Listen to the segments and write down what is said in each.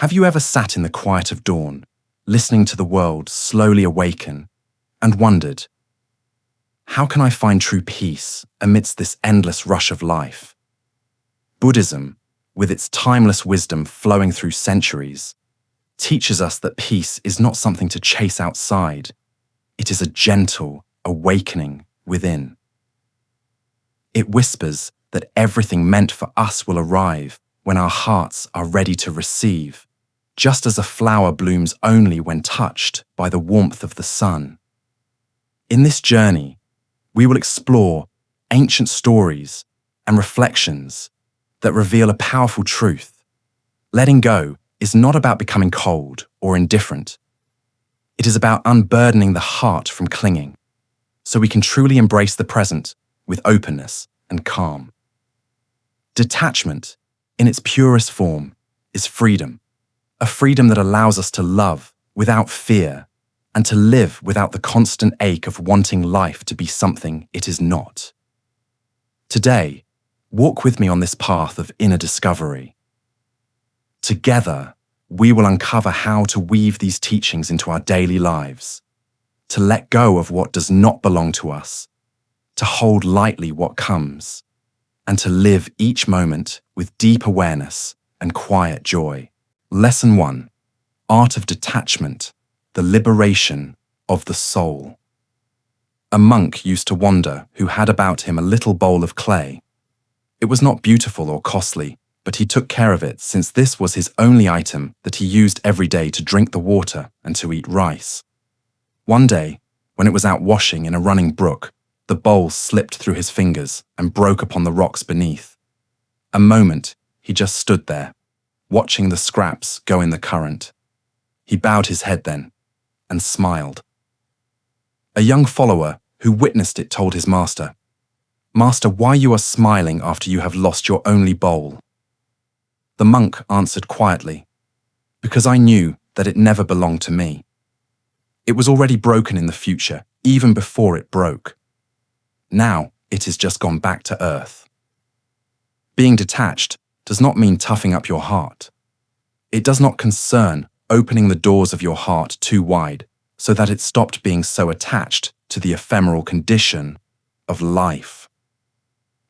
Have you ever sat in the quiet of dawn, listening to the world slowly awaken, and wondered, how can I find true peace amidst this endless rush of life? Buddhism, with its timeless wisdom flowing through centuries, teaches us that peace is not something to chase outside. It is a gentle awakening within. It whispers that everything meant for us will arrive when our hearts are ready to receive, just as a flower blooms only when touched by the warmth of the sun. In this journey, we will explore ancient stories and reflections that reveal a powerful truth. Letting go is not about becoming cold or indifferent. It is about unburdening the heart from clinging, so we can truly embrace the present with openness and calm. Detachment, in its purest form, is freedom, a freedom that allows us to love without fear and to live without the constant ache of wanting life to be something it is not. Today, walk with me on this path of inner discovery. Together, we will uncover how to weave these teachings into our daily lives, to let go of what does not belong to us, to hold lightly what comes, and to live each moment with deep awareness and quiet joy. Lesson 1: Art of Detachment, the liberation of the soul. A monk used to wander who had about him a little bowl of clay. It was not beautiful or costly, but he took care of it since this was his only item that he used every day to drink the water and to eat rice. One day, when it was out washing in a running brook, the bowl slipped through his fingers and broke upon the rocks beneath. A moment, he just stood there, watching the scraps go in the current. He bowed his head then and smiled. A young follower who witnessed it told his master, "Master, why you are smiling after you have lost your only bowl?" The monk answered quietly, "Because I knew that it never belonged to me. It was already broken in the future, even before it broke. Now it has just gone back to earth." Being detached does not mean toughing up your heart. It does not concern opening the doors of your heart too wide so that it stopped being so attached to the ephemeral condition of life.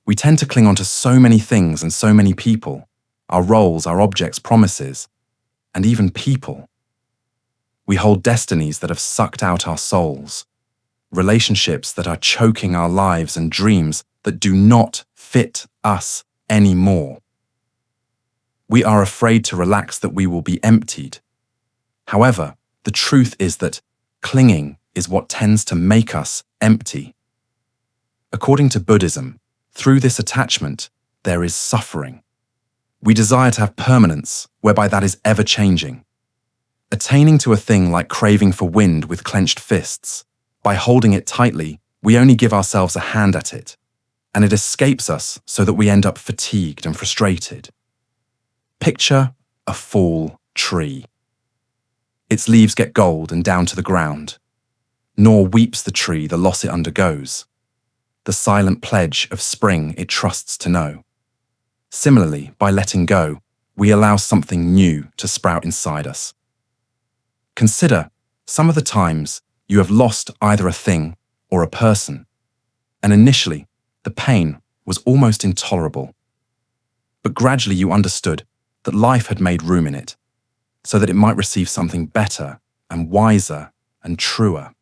We tend to cling on to so many things and so many people, our roles, our objects, promises, and even people. We hold destinies that have sucked out our souls, relationships that are choking our lives, and dreams that do not fit us anymore. We are afraid to relax that we will be emptied. However, the truth is that clinging is what tends to make us empty. According to Buddhism, through this attachment, there is suffering. We desire to have permanence, whereby that is ever-changing. Attaining to a thing like craving for wind with clenched fists, by holding it tightly, we only give ourselves a hand at it, and it escapes us so that we end up fatigued and frustrated. Picture a fall tree. Its leaves get gold and down to the ground, nor weeps the tree the loss it undergoes, the silent pledge of spring it trusts to know. Similarly, by letting go, we allow something new to sprout inside us. Consider some of the times you have lost either a thing or a person, and initially, the pain was almost intolerable. But gradually you understood that life had made room in it, so that it might receive something better and wiser and truer.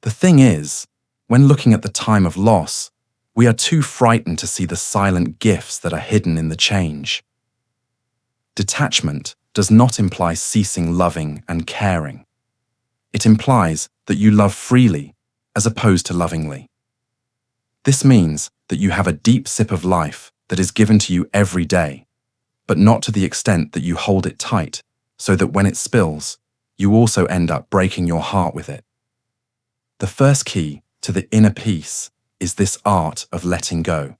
The thing is, when looking at the time of loss, we are too frightened to see the silent gifts that are hidden in the change. Detachment does not imply ceasing loving and caring. It implies that you love freely as opposed to lovingly. This means that you have a deep sip of life that is given to you every day, but not to the extent that you hold it tight, so that when it spills, you also end up breaking your heart with it. The first key to the inner peace is this art of letting go.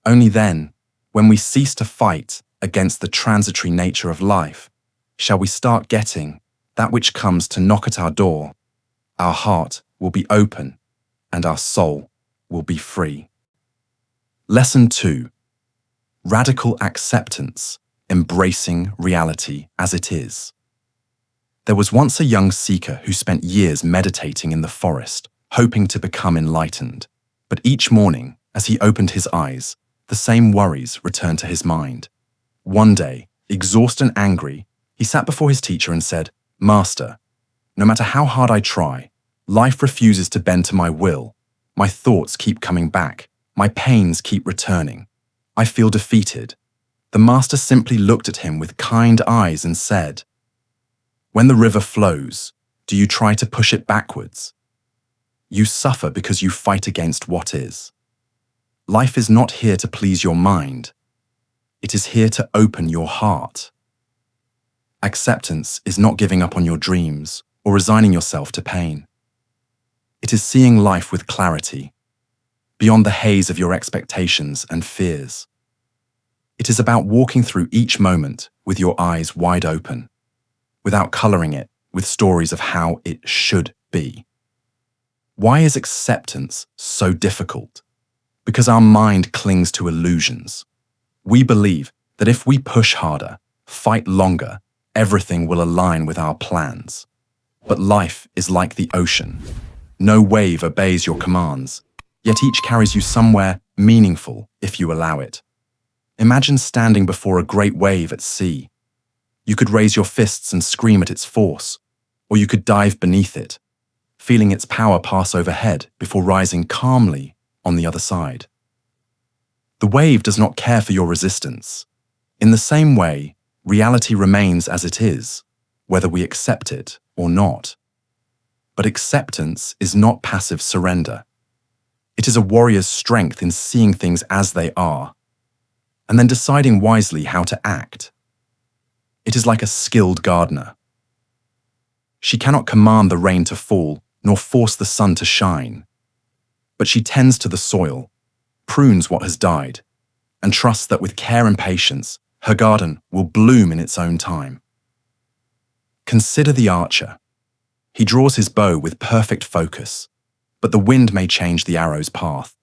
Only then, when we cease to fight against the transitory nature of life, shall we start getting that which comes to knock at our door. Our heart will be open and our soul will be free. Lesson 2: Radical acceptance embracing reality as it is. There was once a young seeker who spent years meditating in the forest, hoping to become enlightened. But each morning, as he opened his eyes, the same worries returned to his mind. One day, exhausted and angry, he sat before his teacher and said, "Master, no matter how hard I try, life refuses to bend to my will. My thoughts keep coming back. My pains keep returning. I feel defeated." The master simply looked at him with kind eyes and said, "When the river flows, do you try to push it backwards? You suffer because you fight against what is. Life is not here to please your mind. It is here to open your heart. Acceptance is not giving up on your dreams or resigning yourself to pain. It is seeing life with clarity, beyond the haze of your expectations and fears. It is about walking through each moment with your eyes wide open, without coloring it with stories of how it should be. Why is acceptance so difficult? Because our mind clings to illusions. We believe that if we push harder, fight longer, everything will align with our plans. But life is like the ocean. No wave obeys your commands, yet each carries you somewhere meaningful if you allow it. Imagine standing before a great wave at sea. You could raise your fists and scream at its force, or you could dive beneath it, feeling its power pass overhead before rising calmly on the other side. The wave does not care for your resistance. In the same way, reality remains as it is, whether we accept it or not. But acceptance is not passive surrender. It is a warrior's strength in seeing things as they are, and then deciding wisely how to act. It is like a skilled gardener. She cannot command the rain to fall, nor force the sun to shine. But she tends to the soil, prunes what has died, and trusts that with care and patience, her garden will bloom in its own time. Consider the archer. He draws his bow with perfect focus, but the wind may change the arrow's path.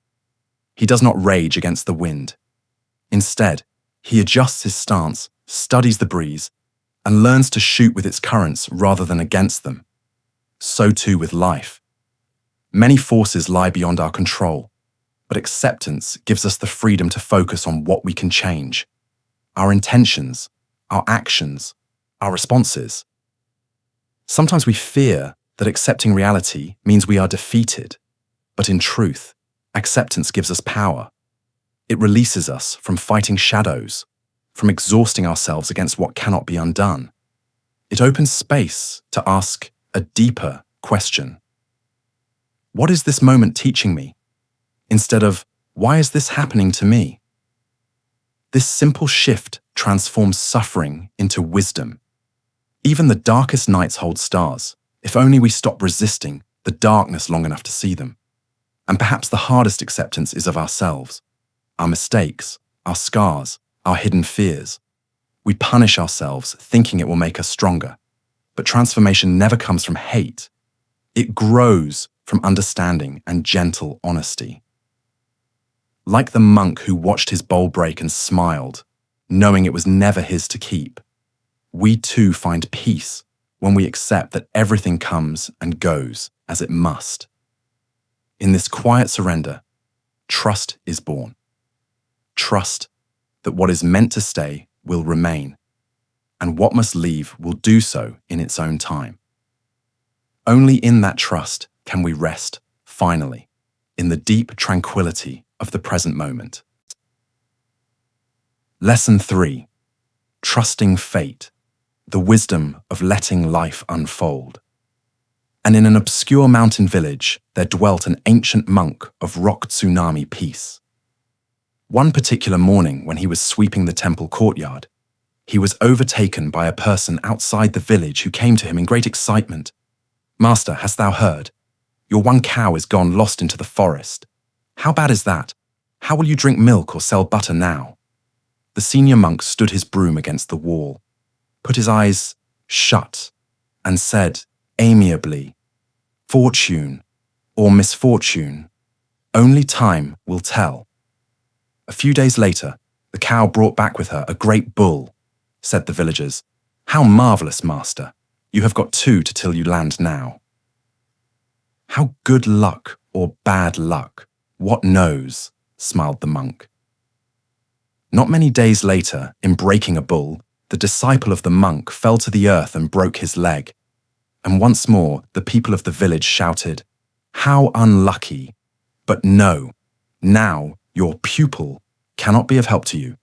He does not rage against the wind. Instead, he adjusts his stance, studies the breeze, and learns to shoot with its currents rather than against them. So too with life. Many forces lie beyond our control, but acceptance gives us the freedom to focus on what we can change: our intentions, our actions, our responses. Sometimes we fear that accepting reality means we are defeated, but in truth, acceptance gives us power. It releases us from fighting shadows, from exhausting ourselves against what cannot be undone. It opens space to ask a deeper question. What is this moment teaching me? Instead of, why is this happening to me? This simple shift transforms suffering into wisdom. Even the darkest nights hold stars, if only we stop resisting the darkness long enough to see them. And perhaps the hardest acceptance is of ourselves, our mistakes, our scars, our hidden fears. We punish ourselves thinking it will make us stronger. But transformation never comes from hate. It grows from understanding and gentle honesty. Like the monk who watched his bowl break and smiled, knowing it was never his to keep, we too find peace when we accept that everything comes and goes as it must. In this quiet surrender, trust is born. Trust that what is meant to stay will remain, and what must leave will do so in its own time. Only in that trust can we rest, finally, in the deep tranquility of the present moment. Lesson 3. Trusting fate, the wisdom of letting life unfold. And in an obscure mountain village, there dwelt an ancient monk of rock tsunami peace. One particular morning when he was sweeping the temple courtyard, he was overtaken by a person outside the village who came to him in great excitement. "Master, hast thou heard? Your one cow is gone lost into the forest. How bad is that? How will you drink milk or sell butter now?" The senior monk stood his broom against the wall, put his eyes shut, and said amiably, "Fortune or misfortune, only time will tell." A few days later, the cow brought back with her a great bull, said the villagers. "How marvellous, master! You have got 2 to till you land now." "How good luck or bad luck, what knows?" smiled the monk. Not many days later, in breaking a bull, the disciple of the monk fell to the earth and broke his leg. And once more, the people of the village shouted, "How unlucky! But no, now your pupil cannot be of help to you."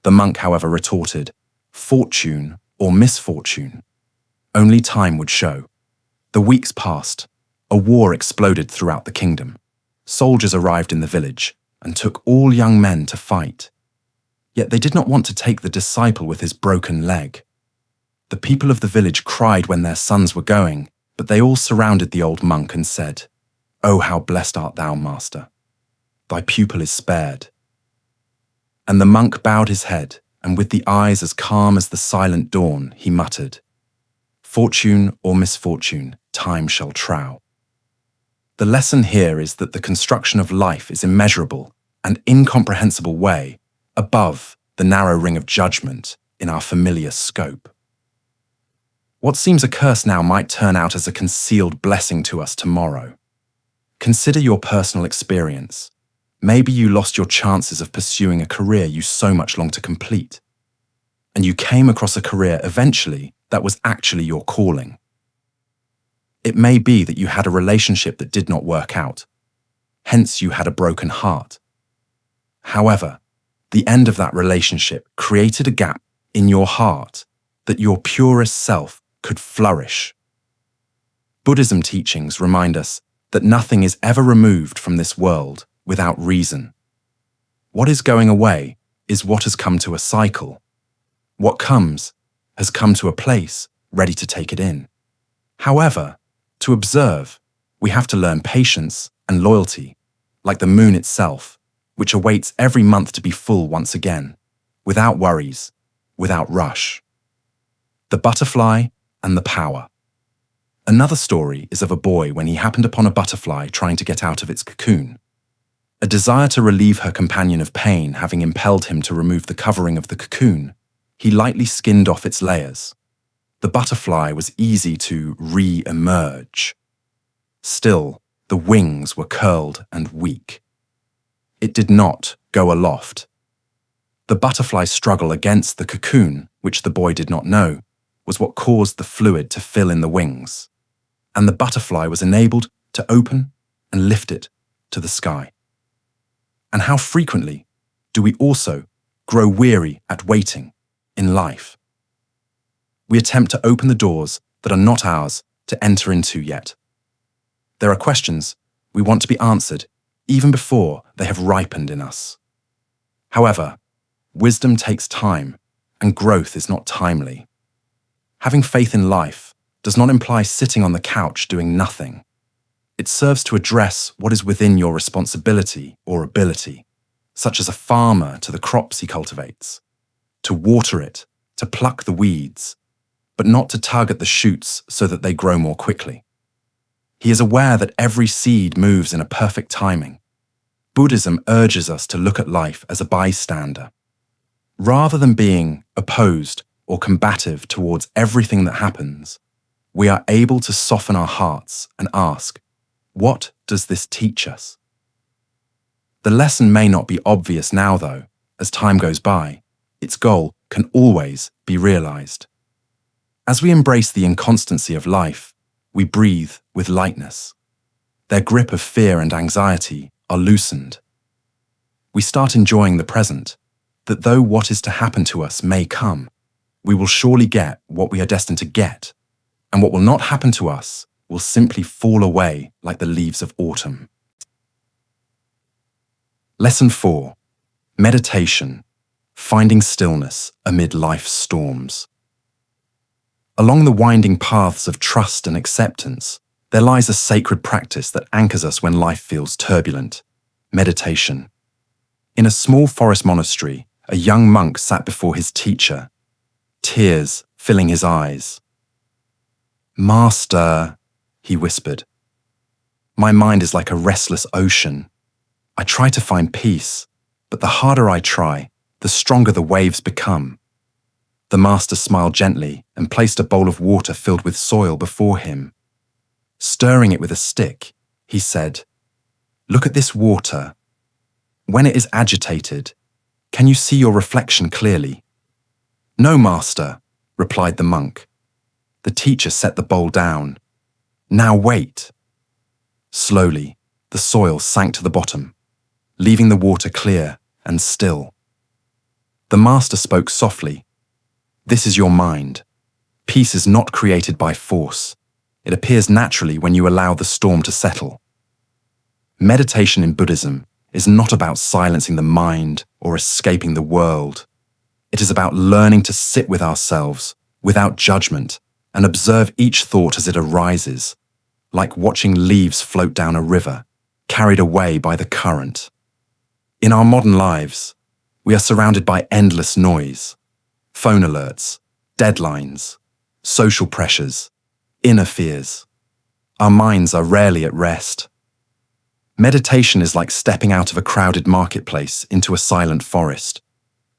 The monk, however, retorted, "Fortune or misfortune? Only time would show." The weeks passed. A war exploded throughout the kingdom. Soldiers arrived in the village and took all young men to fight. Yet they did not want to take the disciple with his broken leg. The people of the village cried when their sons were going, but they all surrounded the old monk and said, "Oh, how blessed art thou, master! Thy pupil is spared." And the monk bowed his head, and with the eyes as calm as the silent dawn, he muttered, "Fortune or misfortune, time shall trow." The lesson here is that the construction of life is immeasurable and incomprehensible way above the narrow ring of judgment in our familiar scope. What seems a curse now might turn out as a concealed blessing to us tomorrow. Consider your personal experience. Maybe you lost your chances of pursuing a career you so much long to complete, and you came across a career eventually that was actually your calling. It may be that you had a relationship that did not work out, hence you had a broken heart. However, the end of that relationship created a gap in your heart that your purest self could flourish. Buddhism teachings remind us that nothing is ever removed from this world without reason. What is going away is what has come to a cycle. What comes has come to a place ready to take it in. However, to observe, we have to learn patience and loyalty, like the moon itself, which awaits every month to be full once again, without worries, without rush. The butterfly and the power. Another story is of a boy when he happened upon a butterfly trying to get out of its cocoon. A desire to relieve her companion of pain having impelled him to remove the covering of the cocoon, he lightly skinned off its layers. The butterfly was easy to re-emerge. Still, the wings were curled and weak. It did not go aloft. The butterfly's struggle against the cocoon, which the boy did not know, was what caused the fluid to fill in the wings, and the butterfly was enabled to open and lift it to the sky. And how frequently do we also grow weary at waiting in life? We attempt to open the doors that are not ours to enter into yet. There are questions we want to be answered even before they have ripened in us. However, wisdom takes time and growth is not timely. Having faith in life does not imply sitting on the couch doing nothing. It serves to address what is within your responsibility or ability, such as a farmer to the crops he cultivates, to water it, to pluck the weeds, but not to tug at the shoots so that they grow more quickly. He is aware that every seed moves in a perfect timing. Buddhism urges us to look at life as a bystander. Rather than being opposed or combative towards everything that happens, we are able to soften our hearts and ask, what does this teach us? The lesson may not be obvious now, though. As time goes by, its goal can always be realized. As we embrace the inconstancy of life, we breathe with lightness. Their grip of fear and anxiety are loosened. We start enjoying the present, that though what is to happen to us may come, we will surely get what we are destined to get, and what will not happen to us will simply fall away like the leaves of autumn. Lesson 4. Meditation, finding stillness amid life's storms. Along the winding paths of trust and acceptance, there lies a sacred practice that anchors us when life feels turbulent: meditation. In a small forest monastery, a young monk sat before his teacher, tears filling his eyes. "Master," he whispered, "my mind is like a restless ocean. I try to find peace, but the harder I try, the stronger the waves become. The master smiled gently and placed a bowl of water filled with soil before him. Stirring it with a stick, he said, "Look at this water. When it is agitated, can you see your reflection clearly?" "No, master," replied the monk. The teacher set the bowl down. "Now wait." Slowly, the soil sank to the bottom, leaving the water clear and still. The master spoke softly. "This is your mind. Peace is not created by force. It appears naturally when you allow the storm to settle." Meditation in Buddhism is not about silencing the mind or escaping the world. It is about learning to sit with ourselves without judgment and observe each thought as it arises, like watching leaves float down a river, carried away by the current. In our modern lives, we are surrounded by endless noise, phone alerts, deadlines, social pressures, inner fears. Our minds are rarely at rest. Meditation is like stepping out of a crowded marketplace into a silent forest,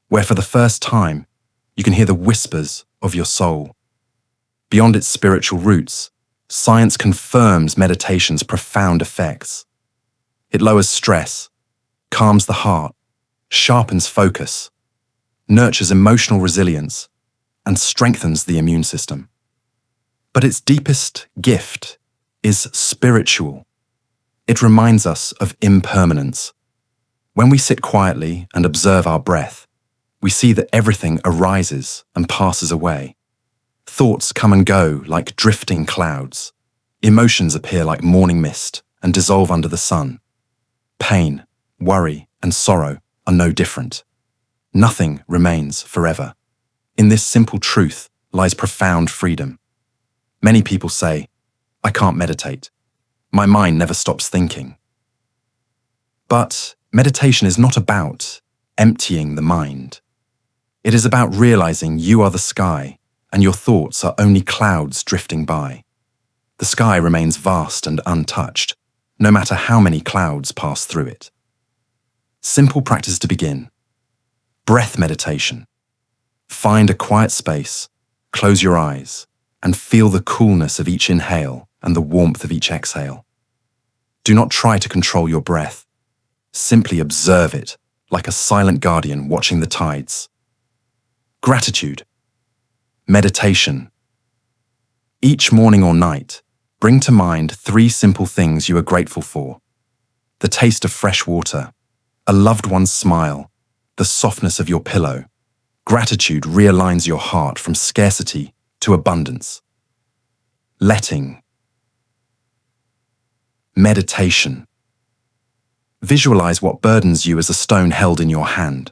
where for the first time, you can hear the whispers of your soul. Beyond its spiritual roots, science confirms meditation's profound effects. It lowers stress, calms the heart, sharpens focus, nurtures emotional resilience, and strengthens the immune system. But its deepest gift is spiritual. It reminds us of impermanence. When we sit quietly and observe our breath, we see that everything arises and passes away. Thoughts come and go like drifting clouds. Emotions appear like morning mist and dissolve under the sun. Pain, worry, and sorrow are no different. Nothing remains forever. In this simple truth lies profound freedom. Many people say, "I can't meditate. My mind never stops thinking." But meditation is not about emptying the mind. It is about realizing you are the sky and your thoughts are only clouds drifting by. The sky remains vast and untouched, no matter how many clouds pass through it. Simple practice to begin. Breath meditation. Find a quiet space, close your eyes, and feel the coolness of each inhale and the warmth of each exhale. Do not try to control your breath. Simply observe it, like a silent guardian watching the tides. Gratitude. Meditation. Each morning or night, bring to mind 3 simple things you are grateful for. The taste of fresh water, a loved one's smile, the softness of your pillow. Gratitude realigns your heart from scarcity to abundance. Letting. Meditation. Visualize what burdens you as a stone held in your hand.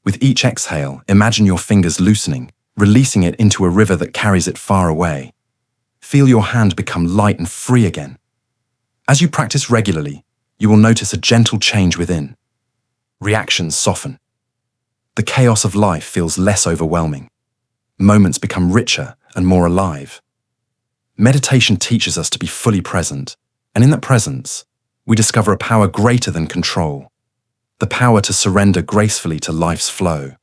With each exhale, imagine your fingers loosening, releasing it into a river that carries it far away. Feel your hand become light and free again. As you practice regularly, you will notice a gentle change within. Reactions soften. The chaos of life feels less overwhelming. Moments become richer and more alive. Meditation teaches us to be fully present, and in that presence, we discover a power greater than control, the power to surrender gracefully to life's flow.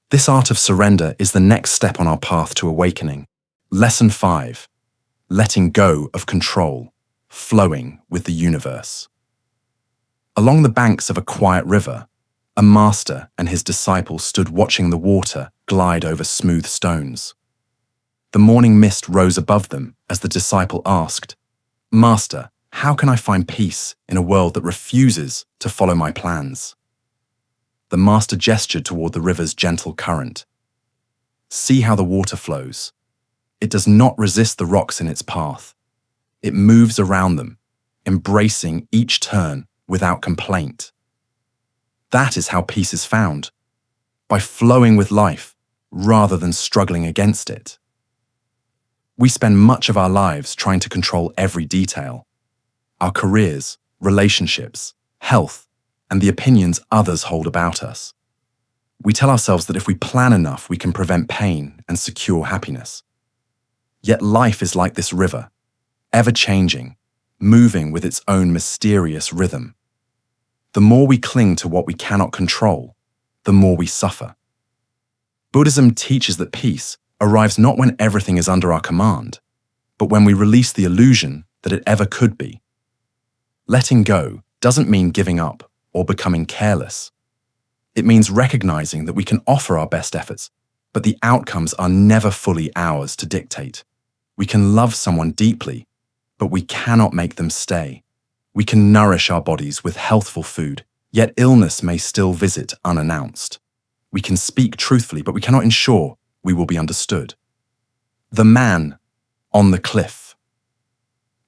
This art of surrender is the next step on our path to awakening. Lesson 5. Letting go of control, flowing with the universe. Along the banks of a quiet river, a master and his disciple stood watching the water glide over smooth stones. The morning mist rose above them as the disciple asked, "Master, how can I find peace in a world that refuses to follow my plans?" The master gestured toward the river's gentle current. "See how the water flows. It does not resist the rocks in its path. It moves around them, embracing each turn without complaint. That is how peace is found, by flowing with life rather than struggling against it." We spend much of our lives trying to control every detail: our careers, relationships, health, and the opinions others hold about us. We tell ourselves that if we plan enough, we can prevent pain and secure happiness. Yet life is like this river, ever-changing, moving with its own mysterious rhythm. The more we cling to what we cannot control, the more we suffer. Buddhism teaches that peace arrives not when everything is under our command, but when we release the illusion that it ever could be. Letting go doesn't mean giving up or becoming careless. It means recognizing that we can offer our best efforts, but the outcomes are never fully ours to dictate. We can love someone deeply, but we cannot make them stay. We can nourish our bodies with healthful food, yet illness may still visit unannounced. We can speak truthfully, but we cannot ensure we will be understood. The man on the cliff.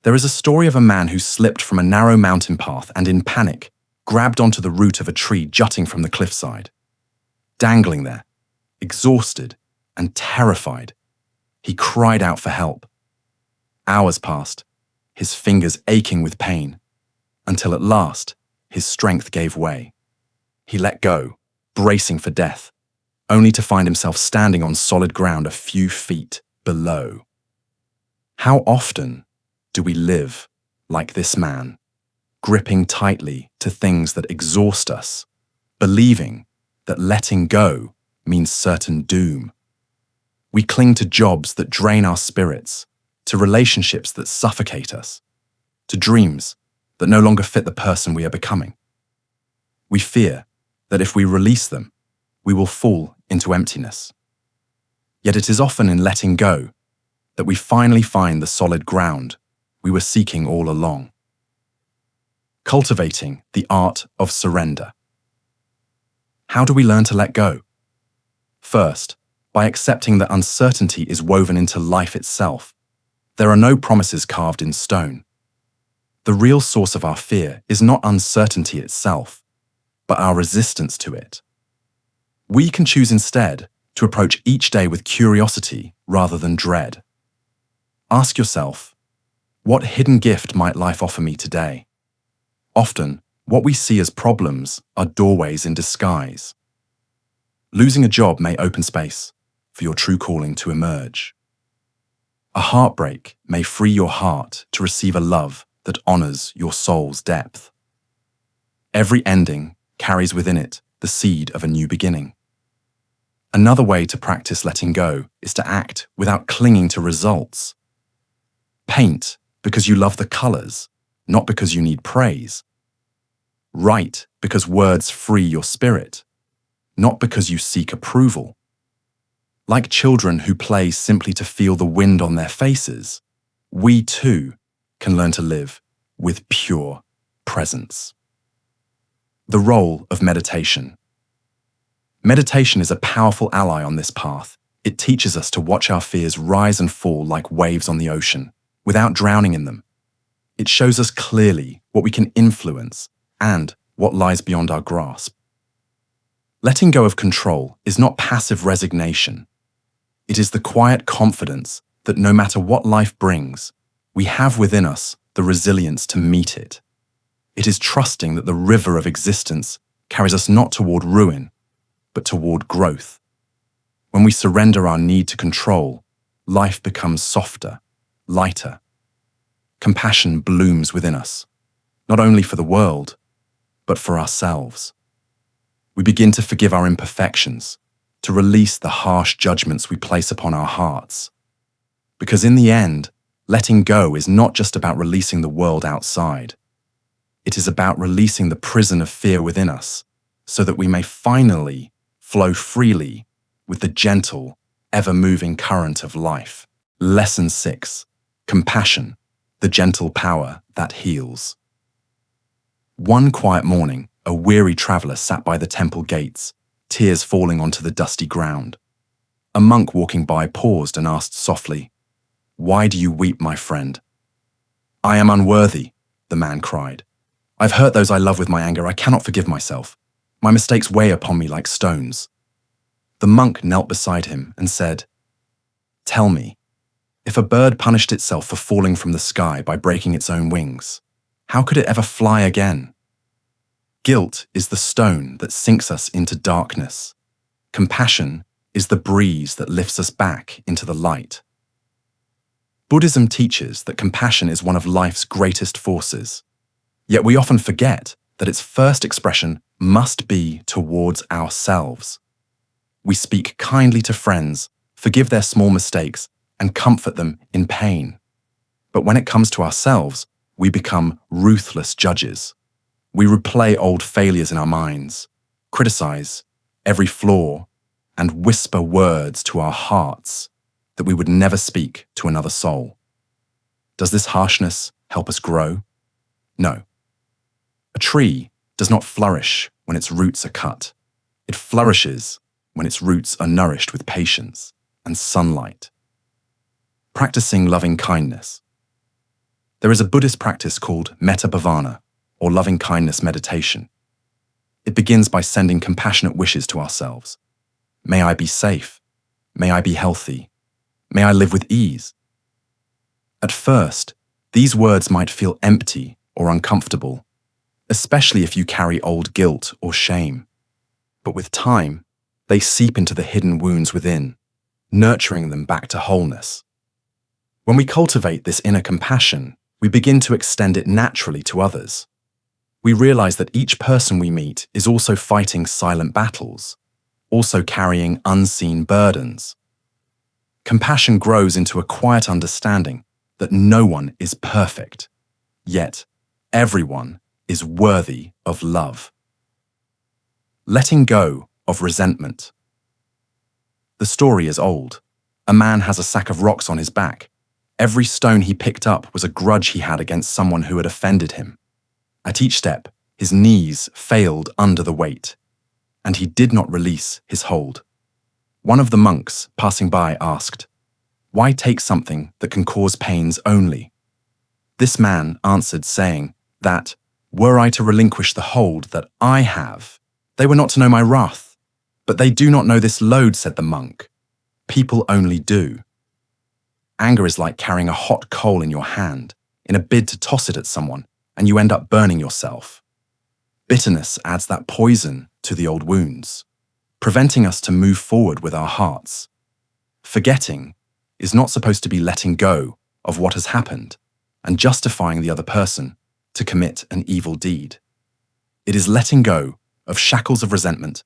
There is a story of a man who slipped from a narrow mountain path and, in panic, grabbed onto the root of a tree jutting from the cliffside. Dangling there, exhausted and terrified, he cried out for help. Hours passed, his fingers aching with pain, until at last his strength gave way. He let go, bracing for death, only to find himself standing on solid ground a few feet below. How often do we live like this man, gripping tightly to things that exhaust us, believing that letting go means certain doom? We cling to jobs that drain our spirits, to relationships that suffocate us, to dreams that no longer fit the person we are becoming. We fear that if we release them, we will fall into emptiness. Yet it is often in letting go that we finally find the solid ground we were seeking all along. Cultivating the art of surrender. How do we learn to let go? First, by accepting that uncertainty is woven into life itself. There are no promises carved in stone. The real source of our fear is not uncertainty itself, but our resistance to it. We can choose instead to approach each day with curiosity rather than dread. Ask yourself, what hidden gift might life offer me today? Often, what we see as problems are doorways in disguise. Losing a job may open space for your true calling to emerge. A heartbreak may free your heart to receive a love that honors your soul's depth. Every ending carries within it the seed of a new beginning. Another way to practice letting go is to act without clinging to results. Paint because you love the colors, not because you need praise. Write because words free your spirit, not because you seek approval. Like children who play simply to feel the wind on their faces, we too can learn to live with pure presence. The role of meditation. Meditation is a powerful ally on this path. It teaches us to watch our fears rise and fall like waves on the ocean, without drowning in them. It shows us clearly what we can influence and what lies beyond our grasp. Letting go of control is not passive resignation. It is the quiet confidence that no matter what life brings, we have within us the resilience to meet it. It is trusting that the river of existence carries us not toward ruin, but toward growth. When we surrender our need to control, life becomes softer, lighter. Compassion blooms within us, not only for the world, but for ourselves. We begin to forgive our imperfections, to release the harsh judgments we place upon our hearts. Because in the end, letting go is not just about releasing the world outside. It is about releasing the prison of fear within us, so that we may finally flow freely with the gentle, ever-moving current of life. Lesson 6. Compassion, the gentle power that heals. One quiet morning, a weary traveler sat by the temple gates, tears falling onto the dusty ground. A monk walking by paused and asked softly, "Why do you weep, my friend?" "I am unworthy," the man cried. "I've hurt those I love with my anger. I cannot forgive myself. My mistakes weigh upon me like stones." The monk knelt beside him and said, "Tell me, if a bird punished itself for falling from the sky by breaking its own wings, how could it ever fly again? Guilt is the stone that sinks us into darkness. Compassion is the breeze that lifts us back into the light." Buddhism teaches that compassion is one of life's greatest forces, yet we often forget that its first expression must be towards ourselves. We speak kindly to friends, forgive their small mistakes, and comfort them in pain. But when it comes to ourselves, we become ruthless judges. We replay old failures in our minds, criticize every flaw, and whisper words to our hearts that we would never speak to another soul. Does this harshness help us grow? No. A tree does not flourish when its roots are cut. It flourishes when its roots are nourished with patience and sunlight. Practicing loving kindness. There is a Buddhist practice called metta bhavana, or loving kindness meditation. It begins by sending compassionate wishes to ourselves. May I be safe. May I be healthy. May I live with ease. At first, these words might feel empty or uncomfortable, especially if you carry old guilt or shame. But with time, they seep into the hidden wounds within, nurturing them back to wholeness. When we cultivate this inner compassion, we begin to extend it naturally to others. We realize that each person we meet is also fighting silent battles, also carrying unseen burdens. Compassion grows into a quiet understanding that no one is perfect, yet everyone is worthy of love. Letting go of resentment. The story is old. A man has a sack of rocks on his back. Every stone he picked up was a grudge he had against someone who had offended him. At each step, his knees failed under the weight, and he did not release his hold. One of the monks passing by asked, "Why take something that can cause pains only?" This man answered, saying that, "Were I to relinquish the hold that I have, they were not to know my wrath. But they do not know this load," said the monk. "People only do." Anger is like carrying a hot coal in your hand in a bid to toss it at someone, and you end up burning yourself. Bitterness adds that poison to the old wounds, preventing us to move forward with our hearts. Forgetting is not supposed to be letting go of what has happened and justifying the other person to commit an evil deed. It is letting go of shackles of resentment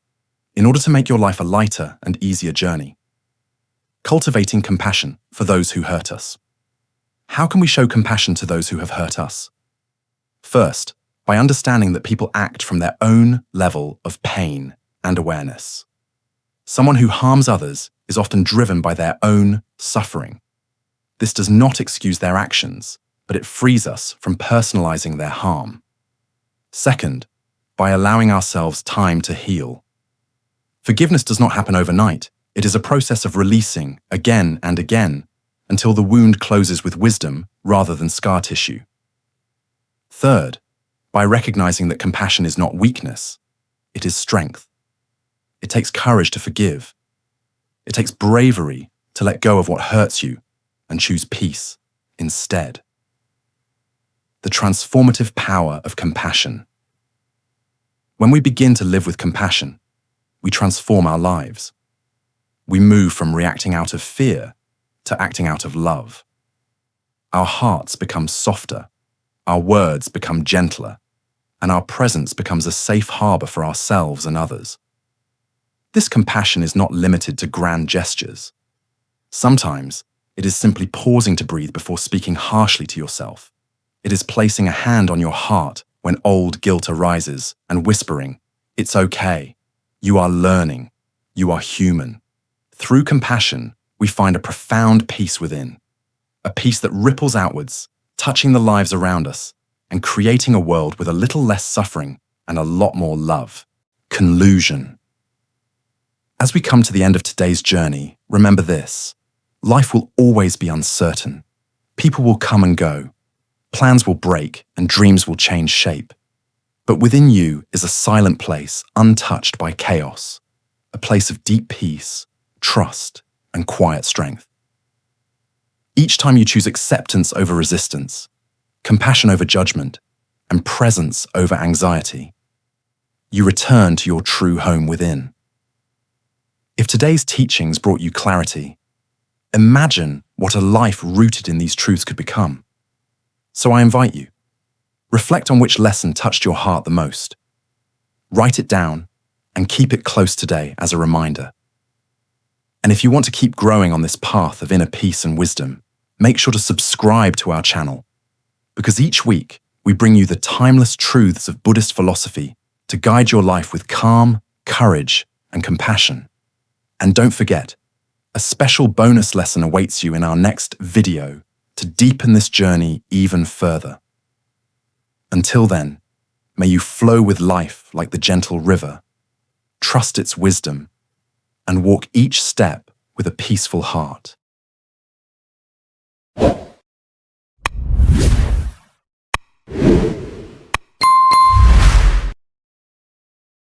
in order to make your life a lighter and easier journey. Cultivating compassion for those who hurt us. How can we show compassion to those who have hurt us? First, by understanding that people act from their own level of pain and awareness. Someone who harms others is often driven by their own suffering. This does not excuse their actions, but it frees us from personalizing their harm. Second, by allowing ourselves time to heal. Forgiveness does not happen overnight. It is a process of releasing again and again until the wound closes with wisdom rather than scar tissue. Third, by recognizing that compassion is not weakness, it is strength. It takes courage to forgive. It takes bravery to let go of what hurts you and choose peace instead. The transformative power of compassion. When we begin to live with compassion, we transform our lives. We move from reacting out of fear to acting out of love. Our hearts become softer, our words become gentler, and our presence becomes a safe harbor for ourselves and others. This compassion is not limited to grand gestures. Sometimes it is simply pausing to breathe before speaking harshly to yourself. It is placing a hand on your heart when old guilt arises and whispering, "It's okay. You are learning. You are human." Through compassion, we find a profound peace within, a peace that ripples outwards, touching the lives around us and creating a world with a little less suffering and a lot more love. Conclusion. As we come to the end of today's journey, remember this: life will always be uncertain. People will come and go. Plans will break and dreams will change shape. But within you is a silent place untouched by chaos, a place of deep peace, trust, and quiet strength. Each time you choose acceptance over resistance, compassion over judgment, and presence over anxiety, you return to your true home within. If today's teachings brought you clarity, imagine what a life rooted in these truths could become. So I invite you, reflect on which lesson touched your heart the most. Write it down and keep it close today as a reminder. And if you want to keep growing on this path of inner peace and wisdom, make sure to subscribe to our channel, because each week we bring you the timeless truths of Buddhist philosophy to guide your life with calm, courage, and compassion. And don't forget, a special bonus lesson awaits you in our next video to deepen this journey even further. Until then, may you flow with life like the gentle river, trust its wisdom, and walk each step with a peaceful heart.